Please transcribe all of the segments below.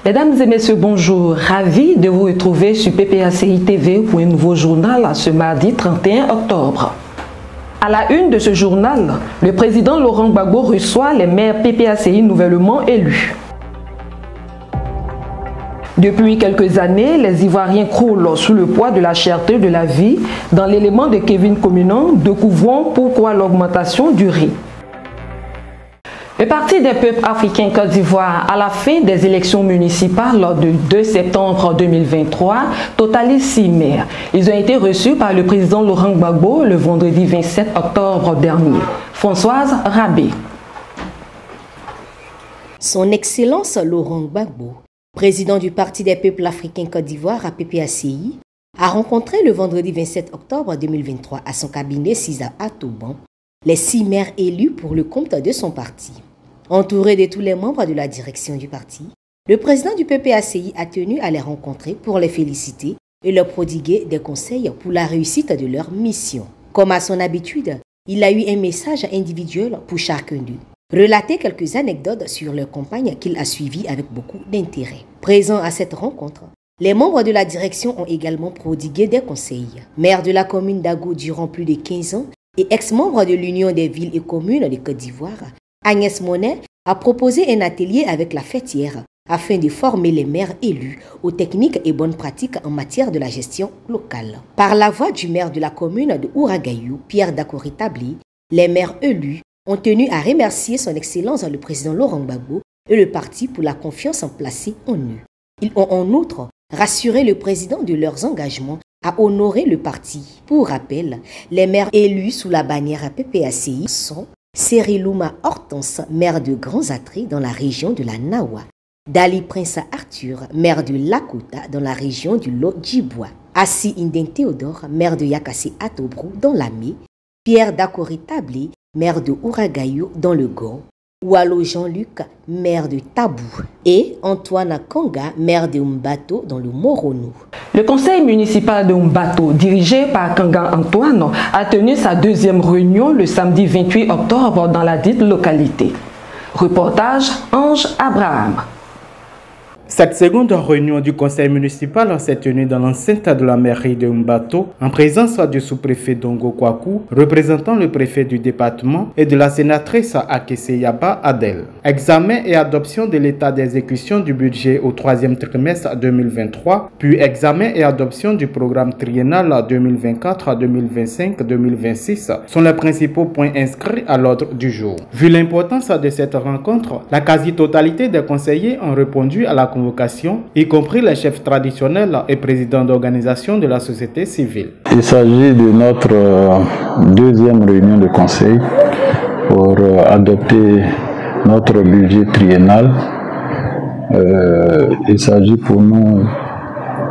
Mesdames et messieurs, bonjour. Ravi de vous retrouver sur PPACI TV pour un nouveau journal ce mardi 31 octobre. À la une de ce journal, le président Laurent Gbagbo reçoit les maires PPACI nouvellement élus. Depuis quelques années, les Ivoiriens croulent sous le poids de la cherté de la vie. Dans l'élément de Kevin Communant, découvrons pourquoi l'augmentation du riz. Le Parti des peuples africains Côte d'Ivoire, à la fin des élections municipales du 2 septembre 2023, totalise 6 maires. Ils ont été reçus par le président Laurent Gbagbo le vendredi 27 octobre dernier. Françoise Rabé. Son Excellence Laurent Gbagbo, président du Parti des peuples africains Côte d'Ivoire à PPACI, a rencontré le vendredi 27 octobre 2023 à son cabinet Cisa Atouban les 6 maires élus pour le compte de son parti. Entouré de tous les membres de la direction du parti, le président du PPACI a tenu à les rencontrer pour les féliciter et leur prodiguer des conseils pour la réussite de leur mission. Comme à son habitude, il a eu un message individuel pour chacun d'eux. Relater quelques anecdotes sur leur campagne qu'il a suivie avec beaucoup d'intérêt. Présents à cette rencontre, les membres de la direction ont également prodigué des conseils. Maire de la commune d'Ago durant plus de 15 ans et ex-membre de l'Union des villes et communes de Côte d'Ivoire, Agnès Monet a proposé un atelier avec la fêtière afin de former les maires élus aux techniques et bonnes pratiques en matière de la gestion locale. Par la voix du maire de la commune de Ouragayou, Pierre Dakori-Tabli, les maires élus ont tenu à remercier son Excellence le président Laurent Gbagbo et le parti pour la confiance placée en eux. Ils ont en outre rassuré le président de leurs engagements à honorer le parti. Pour rappel, les maires élus sous la bannière PPACI sont Serilouma Hortense, maire de Grands Atrés dans la région de la Nawa, Dali Prince Arthur, maire de Lakota dans la région du Lodjibois, Assi Inden Théodore, maire de Yakassi Atobrou dans l'Amé, Pierre Dakori-Tabli, maire de Ouragayou dans le Gond, Oualo Jean-Luc, maire de Tabou, et Antoine Kanga, maire de Mbato dans le Moronou. Le conseil municipal de Mbato, dirigé par Kanga Antoine, a tenu sa deuxième réunion le samedi 28 octobre dans la dite localité. Reportage Ange Abraham. Cette seconde réunion du conseil municipal s'est tenue dans l'enceinte de la mairie de Mbato en présence du sous-préfet Dongo Kwaku, représentant le préfet du département et de la sénatrice Akese Yaba Adel. Examen et adoption de l'état d'exécution du budget au 3e trimestre 2023, puis examen et adoption du programme triennal 2024-2025-2026 sont les principaux points inscrits à l'ordre du jour. Vu l'importance de cette rencontre, la quasi-totalité des conseillers ont répondu à la convocation, y compris les chefs traditionnels et présidents d'organisations de la société civile. Il s'agit de notre deuxième réunion de conseil pour adopter notre budget triennal. Il s'agit pour nous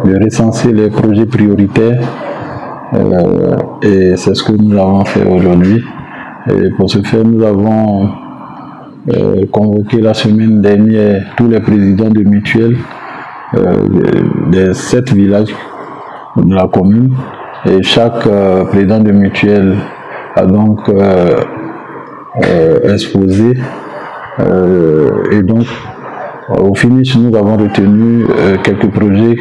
de recenser les projets prioritaires et c'est ce que nous avons fait aujourd'hui. Et pour ce faire, nous avons convoqué la semaine dernière tous les présidents de mutuelles des 7 villages de la commune et chaque président de mutuelle a donc exposé et donc au finish nous avons retenu quelques projets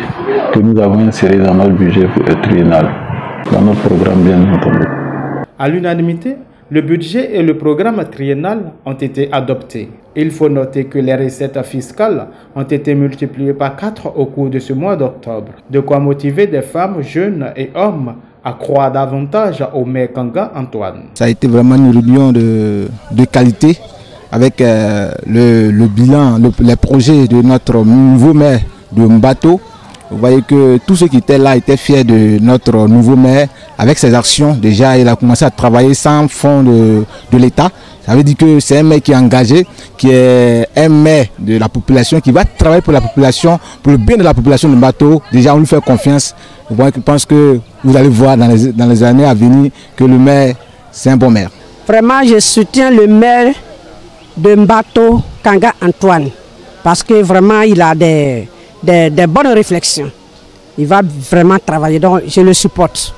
que nous avons insérés dans notre budget triennal, dans notre programme bien entendu. À l'unanimité, le budget et le programme triennal ont été adoptés. Il faut noter que les recettes fiscales ont été multipliées par 4 au cours de ce mois d'octobre. De quoi motiver des femmes, jeunes et hommes à croire davantage au maire Kanga Antoine. Ça a été vraiment une réunion de qualité avec le bilan, les projets de notre nouveau maire de Mbato. Vous voyez que tous ceux qui étaient là étaient fiers de notre nouveau maire. Avec ses actions, déjà, il a commencé à travailler sans fonds de l'État. Ça veut dire que c'est un maire qui est engagé, qui est un maire de la population, qui va travailler pour la population, pour le bien de la population de Mbato. Déjà, on lui fait confiance. Je pense que vous allez voir dans les années à venir que le maire, c'est un bon maire. Vraiment, je soutiens le maire de Mbato, Kanga Antoine, parce que vraiment, il a des bonnes réflexions. Il va vraiment travailler, donc je le supporte.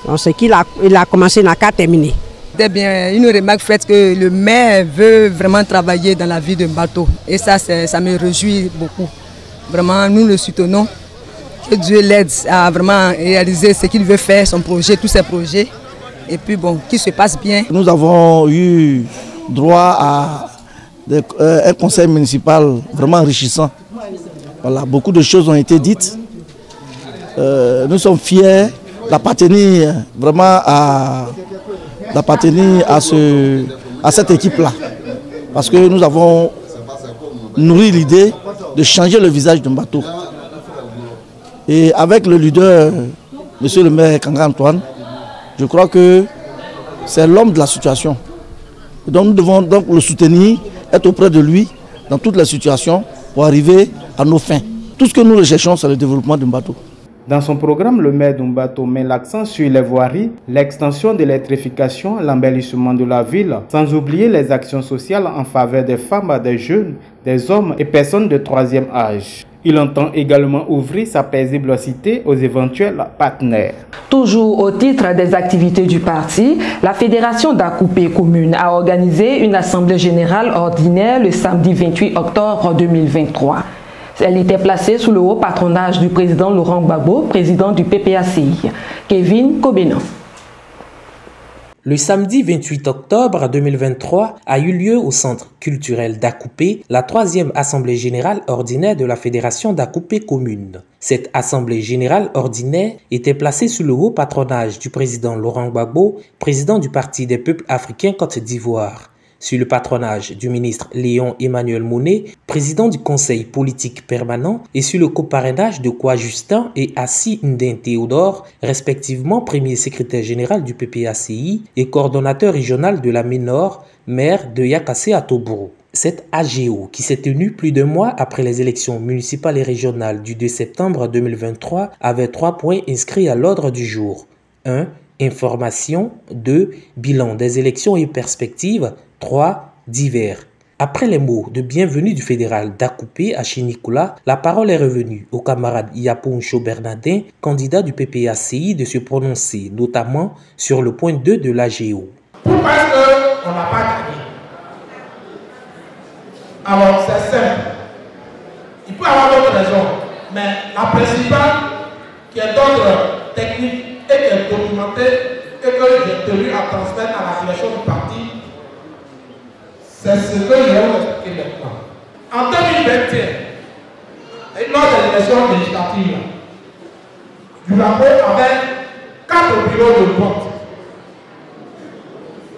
Donc ce qu'il a commencé n'a qu'à terminer. C'était bien une remarque faite que le maire veut vraiment travailler dans la vie de Mbato. Et ça me réjouit beaucoup. Vraiment, nous le soutenons. Que Dieu l'aide à vraiment réaliser ce qu'il veut faire, son projet, tous ses projets. Et puis bon, qu'il se passe bien. Nous avons eu droit à un conseil municipal vraiment enrichissant. Voilà, beaucoup de choses ont été dites. Nous sommes fiers d'appartenir vraiment à cette équipe-là. Parce que nous avons nourri l'idée de changer le visage de Mbato. Et avec le leader, monsieur le maire Kanga Antoine, je crois que c'est l'homme de la situation. Donc nous devons donc le soutenir, être auprès de lui dans toutes les situations pour arriver à nos fins. Tout ce que nous recherchons, c'est le développement de Mbato. Dans son programme, le maire d'Mbato met l'accent sur les voiries, l'extension de l'électrification, l'embellissement de la ville, sans oublier les actions sociales en faveur des femmes, des jeunes, des hommes et personnes de troisième âge. Il entend également ouvrir sa paisible cité aux éventuels partenaires. Toujours au titre des activités du parti, la Fédération d'Akoupé Commune a organisé une assemblée générale ordinaire le samedi 28 octobre 2023. Elle était placée sous le haut patronage du président Laurent Gbagbo, président du PPACI. Kevin Kobenan. Le samedi 28 octobre 2023 a eu lieu au Centre culturel d'Akoupé la 3e Assemblée générale ordinaire de la Fédération d'Akoupé Commune. Cette Assemblée générale ordinaire était placée sous le haut patronage du président Laurent Gbagbo, président du Parti des peuples africains Côte d'Ivoire, sous le patronage du ministre Léon Emmanuel Monnet, président du Conseil politique permanent, et sous le coparrainage de Kwa Justin et Assi Ndin Théodore, respectivement premier secrétaire général du PPACI et coordonnateur régional de la Ménor, maire de Yakassé à Toboro. Cette AGO, qui s'est tenue plus d'un mois après les élections municipales et régionales du 2 septembre 2023, avait 3 points inscrits à l'ordre du jour. 1. Information. 2. Bilan des élections et perspectives. 3. Divers. Après les mots de bienvenue du fédéral d'Akoupé à Chinikoula, la parole est revenue au camarade Yaponcho Bernardin, candidat du PPACI, de se prononcer notamment sur le point 2 de l'AGO. Pourquoi est-ce qu'on n'a pas gagné? Alors c'est simple. Il peut y avoir d'autres raisons, mais la principale, qui est d'ordre technique et qui est documentée et que j'ai tenu à transmettre à la direction du parti, c'est ce que je vais vous expliquer maintenant. En 2021, lors des élections législatives, Dulapo avait 4 bureaux de vote.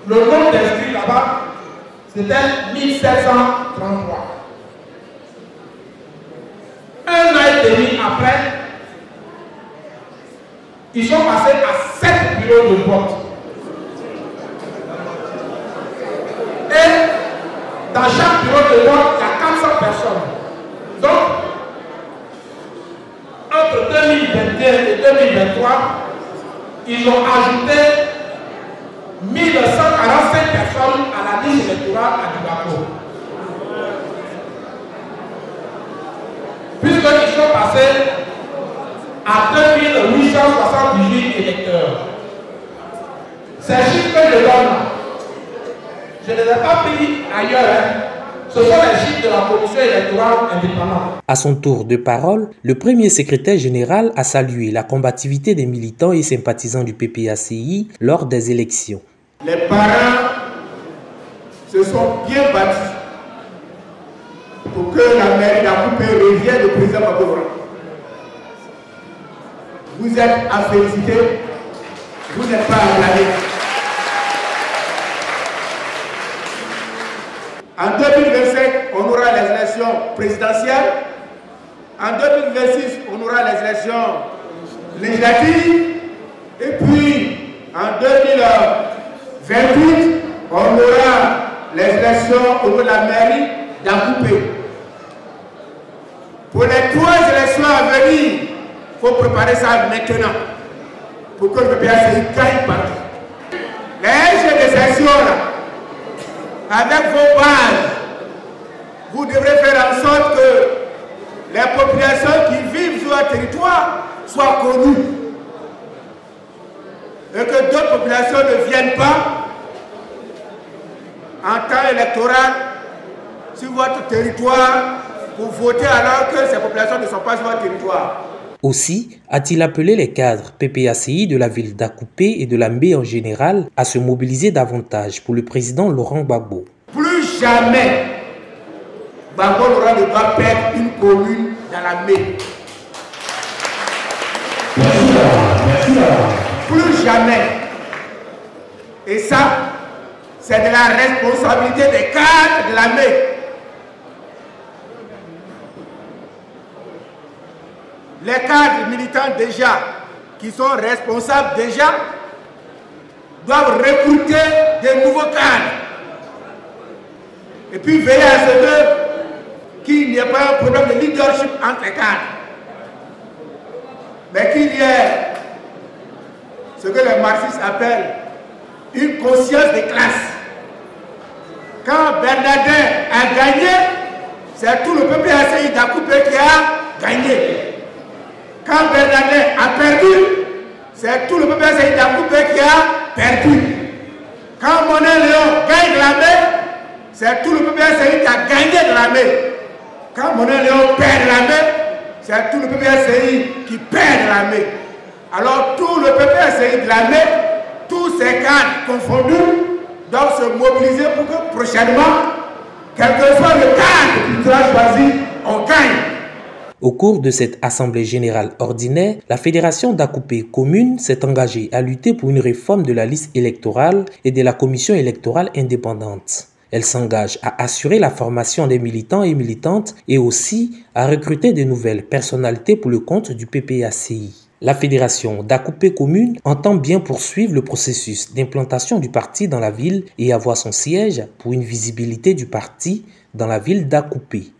Le nombre d'inscrits là-bas, c'était 1733. Un an et demi après, ils sont passés à 7 bureaux de vote. Et dans chaque bureau de vote, il y a 400 personnes. Donc, entre 2021 et 2023, ils ont ajouté 1145 personnes à la liste électorale à Dulapo. Puisqu'ils sont passés à 2878 électeurs. Ces chiffres que je donne, je ne les ai pas pris ailleurs. Ce sont les chiffres de la commission électorale indépendante. À son tour de parole, le premier secrétaire général a salué la combativité des militants et sympathisants du PPACI lors des élections. Les parents se sont bien battus pour que la mairie d'Akoupé revienne au président Gbagbo. Vous êtes à féliciter, vous n'êtes pas à blâmer. En 2025, on aura les élections présidentielles. En 2026, on aura les élections législatives. Et puis, en 2028, on aura les élections au niveau de la mairie d'Akoupé. Pour les 3 élections à venir, il faut préparer ça maintenant pour que le PPACI gagne partout. Les jeux de session là, avec vos bases, vous devrez faire en sorte que les populations qui vivent sur le territoire soient connues et que d'autres populations ne viennent pas en temps électoral sur votre territoire pour voter alors que ces populations ne sont pas sur leur territoire. Aussi, a-t-il appelé les cadres PPACI de la ville d'Akoupé et de la Mbé en général à se mobiliser davantage pour le président Laurent Gbagbo. Plus jamais, Gbagbo n'aura ne pas perdre une commune dans la Mbé. Plus jamais. Et ça, c'est de la responsabilité des cadres de la Mbé. Les cadres militants déjà, qui sont responsables déjà, doivent recruter des nouveaux cadres. Et puis veiller à ce qu'il n'y ait pas un problème de leadership entre les cadres. Mais qu'il y ait ce que les marxistes appellent une conscience de classe. Quand Bernardin a gagné, c'est tout le peuple PPACI d'Akoupé qui a gagné. Quand Bernardin a perdu, c'est tout le peuple PPACI d'Akoupé qui a perdu. Quand Monet Léon gagne la mer, c'est tout le peuple PPACI qui a gagné de la mer. Quand Monet Léon perd la mer, c'est tout le PPACI qui perd de la mer. Alors tout le PPACI de la mer, tous ces cadres confondus, doivent se mobiliser pour que prochainement, quel que soit le cadre qui sera choisi, on gagne. Au cours de cette assemblée générale ordinaire, la Fédération d'Akoupé Commune s'est engagée à lutter pour une réforme de la liste électorale et de la commission électorale indépendante. Elle s'engage à assurer la formation des militants et militantes et aussi à recruter de nouvelles personnalités pour le compte du PPACI. La Fédération d'Akoupé Commune entend bien poursuivre le processus d'implantation du parti dans la ville et avoir son siège pour une visibilité du parti dans la ville d'Akoupé.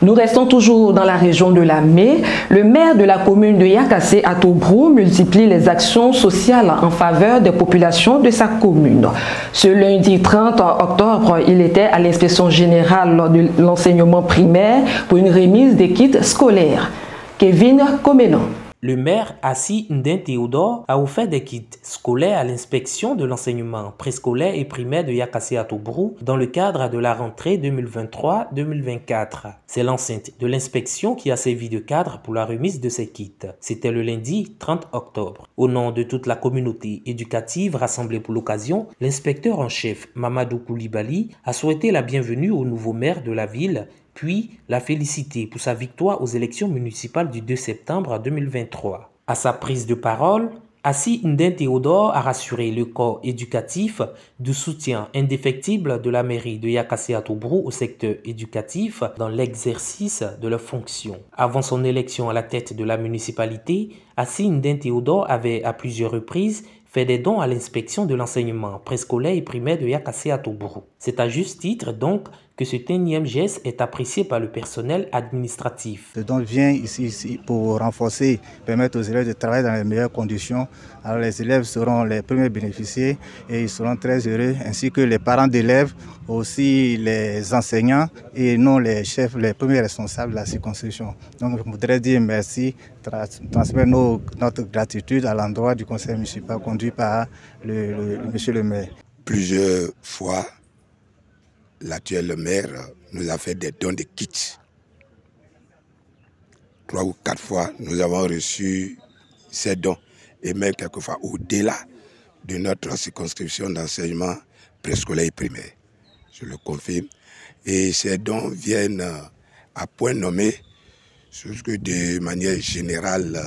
Nous restons toujours dans la région de la Mé. Le maire de la commune de Yakassé à Tobrou multiplie les actions sociales en faveur des populations de sa commune. Ce lundi 30 octobre, il était à l'inspection générale de l'enseignement primaire pour une remise des kits scolaires. Kevin Comenan. Le maire Assi Ndin Théodore a offert des kits scolaires à l'inspection de l'enseignement préscolaire et primaire de Yakassé à Tobrou dans le cadre de la rentrée 2023-2024. C'est l'enceinte de l'inspection qui a servi de cadre pour la remise de ces kits. C'était le lundi 30 octobre. Au nom de toute la communauté éducative rassemblée pour l'occasion, l'inspecteur en chef Mamadou Koulibaly a souhaité la bienvenue au nouveau maire de la ville, puis l'a félicité pour sa victoire aux élections municipales du 2 septembre 2023. À sa prise de parole, Assi Ndin Théodore a rassuré le corps éducatif du soutien indéfectible de la mairie de Yakassé à Tobrou au secteur éducatif dans l'exercice de leurs fonctions. Avant son élection à la tête de la municipalité, Assi Ndin Théodore avait à plusieurs reprises fait des dons à l'inspection de l'enseignement préscolaire et primaire de Yakassé à Tobrou. C'est à juste titre donc que ce énième geste est apprécié par le personnel administratif. Le don vient ici pour renforcer, permettre aux élèves de travailler dans les meilleures conditions. Alors les élèves seront les premiers bénéficiaires et ils seront très heureux, ainsi que les parents d'élèves, aussi les enseignants et non les chefs, les premiers responsables de la circonscription. Donc je voudrais dire merci, transmettre notre gratitude à l'endroit du conseil municipal conduit par monsieur le maire. Plusieurs fois, l'actuel maire nous a fait des dons de kits. 3 ou 4 fois, nous avons reçu ces dons. Et même quelquefois au-delà de notre circonscription d'enseignement préscolaire et primaire. Je le confirme. Et ces dons viennent à point nommé, sauf que de manière générale,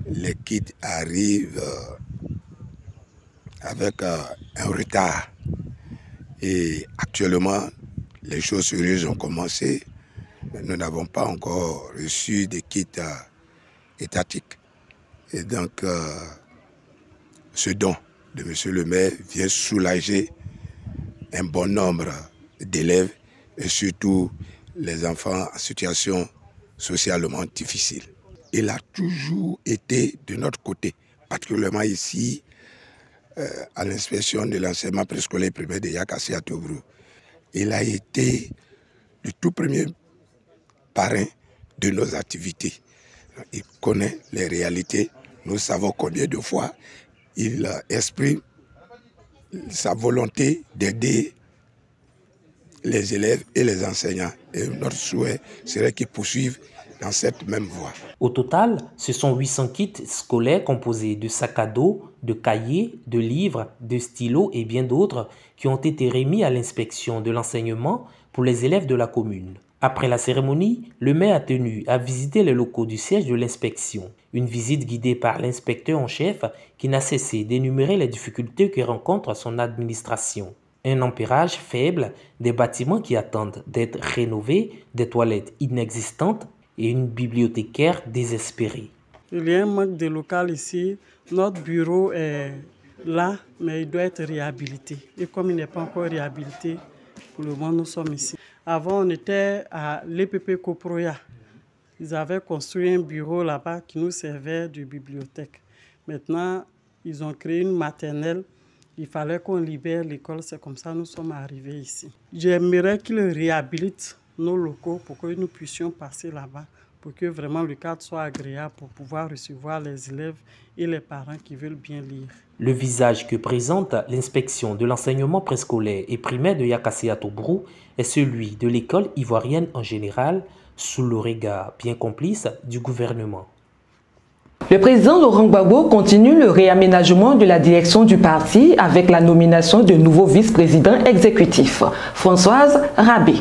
les kits arrivent avec un retard. Et actuellement, les choses sérieuses ont commencé. Nous n'avons pas encore reçu des kits étatiques. Et donc, ce don de M. le maire vient soulager un bon nombre d'élèves et surtout les enfants en situation socialement difficile. Il a toujours été de notre côté, particulièrement ici, à l'inspection de l'enseignement préscolaire primaire de Yakassé à Tobrou. Il a été le tout premier parrain de nos activités. Il connaît les réalités. Nous savons combien de fois il exprime sa volonté d'aider les élèves et les enseignants. Et notre souhait serait qu'ils poursuivent dans cette même voie. Au total, ce sont 800 kits scolaires composés de sacs à dos, de cahiers, de livres, de stylos et bien d'autres qui ont été remis à l'inspection de l'enseignement pour les élèves de la commune. Après la cérémonie, le maire a tenu à visiter les locaux du siège de l'inspection. Une visite guidée par l'inspecteur en chef qui n'a cessé d'énumérer les difficultés que rencontre son administration. Un ampérage faible, des bâtiments qui attendent d'être rénovés, des toilettes inexistantes et une bibliothécaire désespérée. Il y a un manque de local ici. Notre bureau est là, mais il doit être réhabilité. Et comme il n'est pas encore réhabilité, pour le moment nous sommes ici. Avant, on était à l'EPP Coproya. Ils avaient construit un bureau là-bas qui nous servait de bibliothèque. Maintenant, ils ont créé une maternelle. Il fallait qu'on libère l'école. C'est comme ça que nous sommes arrivés ici. J'aimerais qu'ils réhabilitent nos locaux pour que nous puissions passer là-bas, pour que vraiment le cadre soit agréable pour pouvoir recevoir les élèves et les parents qui veulent bien lire. Le visage que présente l'inspection de l'enseignement préscolaire et primaire de Yakassé Tobrou est celui de l'école ivoirienne en général, sous le regard bien complice du gouvernement. Le président Laurent Gbagbo continue le réaménagement de la direction du parti avec la nomination de nouveaux vice-présidents exécutifs. Françoise Rabé.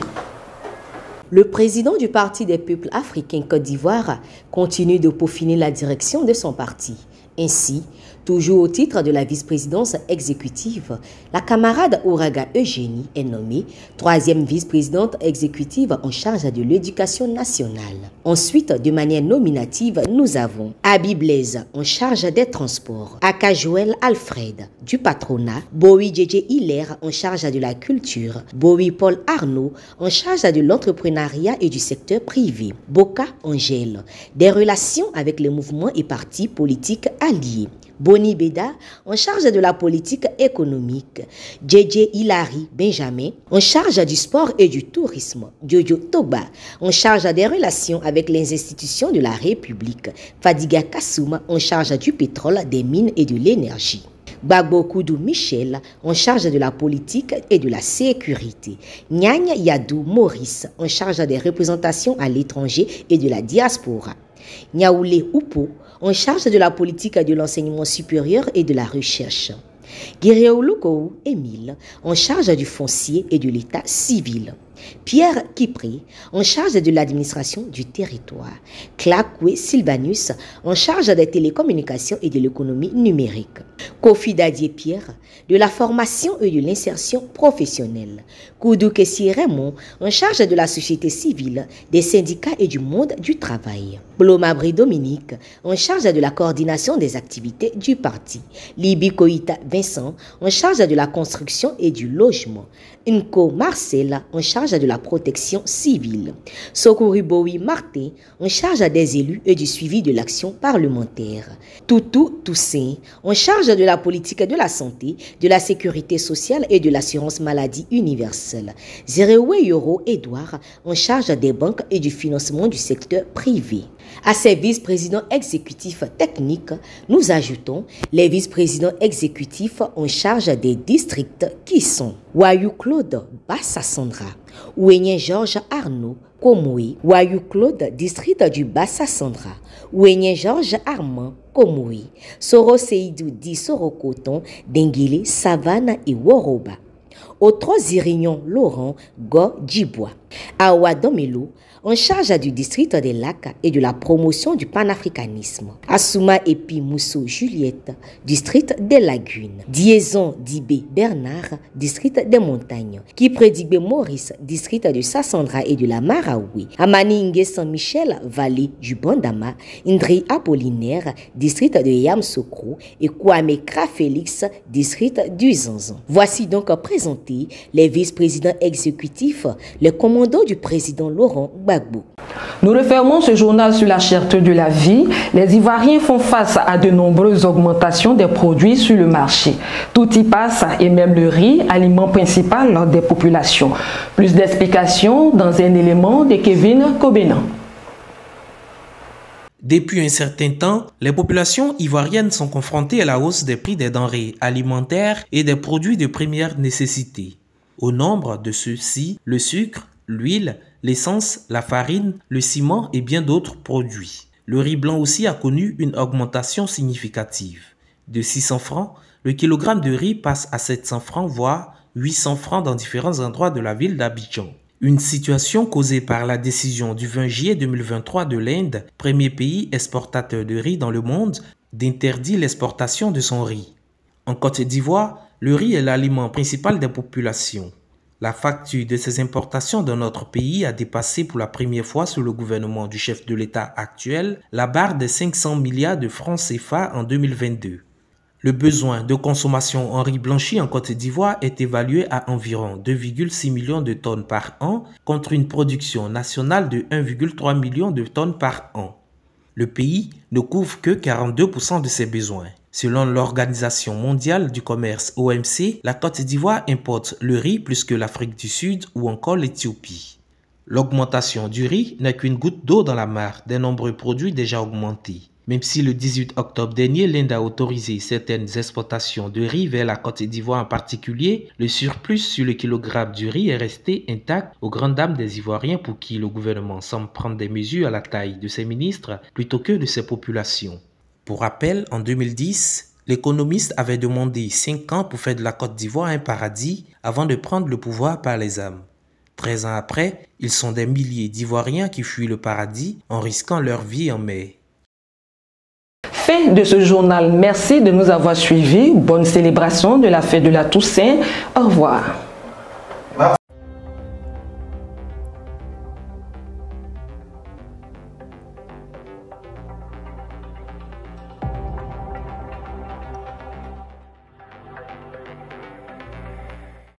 Le président du Parti des peuples africains Côte d'Ivoire continue de peaufiner la direction de son parti. Ainsi, toujours au titre de la vice-présidence exécutive, la camarade Ouraga Eugénie est nommée troisième vice-présidente exécutive en charge de l'éducation nationale. Ensuite, de manière nominative, nous avons Abi Blaise en charge des transports, Aka Joël Alfred du patronat, Bowie Djedje Hilaire en charge de la culture, Bowie Paul Arnaud en charge de l'entrepreneuriat et du secteur privé, Boka Angèle des relations avec les mouvements et partis politiques alliés, Boni Beda en charge de la politique économique, Djedje Hilary Benjamin en charge du sport et du tourisme, Jojo Toba en charge des relations avec les institutions de la République, Fadiga Kassouma en charge du pétrole, des mines et de l'énergie. Gbagbo Koudou Michel en charge de la politique et de la sécurité. Nyanya Yadou Maurice en charge des représentations à l'étranger et de la diaspora. Nyaoulé Oupo en charge de la politique de l'enseignement supérieur et de la recherche. Guerrero Lukou Émile en charge du foncier et de l'état civil. Pierre Kipré en charge de l'administration du territoire. Klakwe Sylvanus en charge des télécommunications et de l'économie numérique. Kofi Dadier Pierre de la formation et de l'insertion professionnelle. Koudou Kessie Raymond en charge de la société civile, des syndicats et du monde du travail. Blomabri Dominique en charge de la coordination des activités du parti. Libi Koïta Vincent en charge de la construction et du logement. Nko Marcel en charge de la protection civile. Sokori Bowie Martin en charge des élus et du suivi de l'action parlementaire. Toutou Toussaint en charge de la politique de la santé, de la sécurité sociale et de l'assurance maladie universelle. Zerewe Yoro Edouard en charge des banques et du financement du secteur privé. À ces vice-présidents exécutifs techniques, nous ajoutons les vice-présidents exécutifs en charge des districts qui sont Wayou Claude Bassa-Sandra, Ouenien Georges Arnaud Komoui, Wayou Claude district du Bassa-Sandra, Ouenien Georges Armand Komoui, Soro Seydou Di Sorokoton, Denguile, Savane et Woroba. Otro Zirignon Laurent Go Djibois, Awa Domelo en charge du district des lacs et de la promotion du panafricanisme. Assouma Epi Mousso Juliette, district des lagunes. Diezon Dibé Bernard, district des montagnes. Kipredigbe Maurice, district de Sassandra et de la Maraoui. Amani Saint-Michel, vallée du Bandama. Indri Apollinaire, district de Yamsokro. Et Kwame Krafélix, district du Zanzan. Voici donc présentés les vice-présidents exécutifs, les commandants du président Laurent Gbagbo. Nous refermons ce journal sur la cherté de la vie. Les Ivoiriens font face à de nombreuses augmentations des produits sur le marché. Tout y passe, et même le riz, aliment principal des populations. Plus d'explications dans un élément de Kevin Kobenan. Depuis un certain temps, les populations ivoiriennes sont confrontées à la hausse des prix des denrées alimentaires et des produits de première nécessité. Au nombre de ceux-ci, le sucre, l'huile, l'essence, la farine, le ciment et bien d'autres produits. Le riz blanc aussi a connu une augmentation significative. De 600 francs, le kilogramme de riz passe à 700 francs, voire 800 francs dans différents endroits de la ville d'Abidjan. Une situation causée par la décision du 20 juillet 2023 de l'Inde, premier pays exportateur de riz dans le monde, d'interdire l'exportation de son riz. En Côte d'Ivoire, le riz est l'aliment principal des populations. La facture de ces importations dans notre pays a dépassé pour la première fois sous le gouvernement du chef de l'État actuel la barre des 500 milliards de francs CFA en 2022. Le besoin de consommation en riz blanchi en Côte d'Ivoire est évalué à environ 2,6 millions de tonnes par an contre une production nationale de 1,3 million de tonnes par an. Le pays ne couvre que 42% de ses besoins. Selon l'Organisation mondiale du commerce OMC, la Côte d'Ivoire importe le riz plus que l'Afrique du Sud ou encore l'Éthiopie. L'augmentation du riz n'est qu'une goutte d'eau dans la mare des nombreux produits déjà augmentés. Même si le 18 octobre dernier, l'Inde a autorisé certaines exportations de riz vers la Côte d'Ivoire en particulier, le surplus sur le kilogramme du riz est resté intact aux grandes dames des Ivoiriens pour qui le gouvernement semble prendre des mesures à la taille de ses ministres plutôt que de ses populations. Pour rappel, en 2010, l'économiste avait demandé 5 ans pour faire de la Côte d'Ivoire un paradis avant de prendre le pouvoir par les armes. 13 ans après, ils sont des milliers d'Ivoiriens qui fuient le paradis en risquant leur vie en mer. Fin de ce journal. Merci de nous avoir suivis. Bonne célébration de la fête de la Toussaint. Au revoir.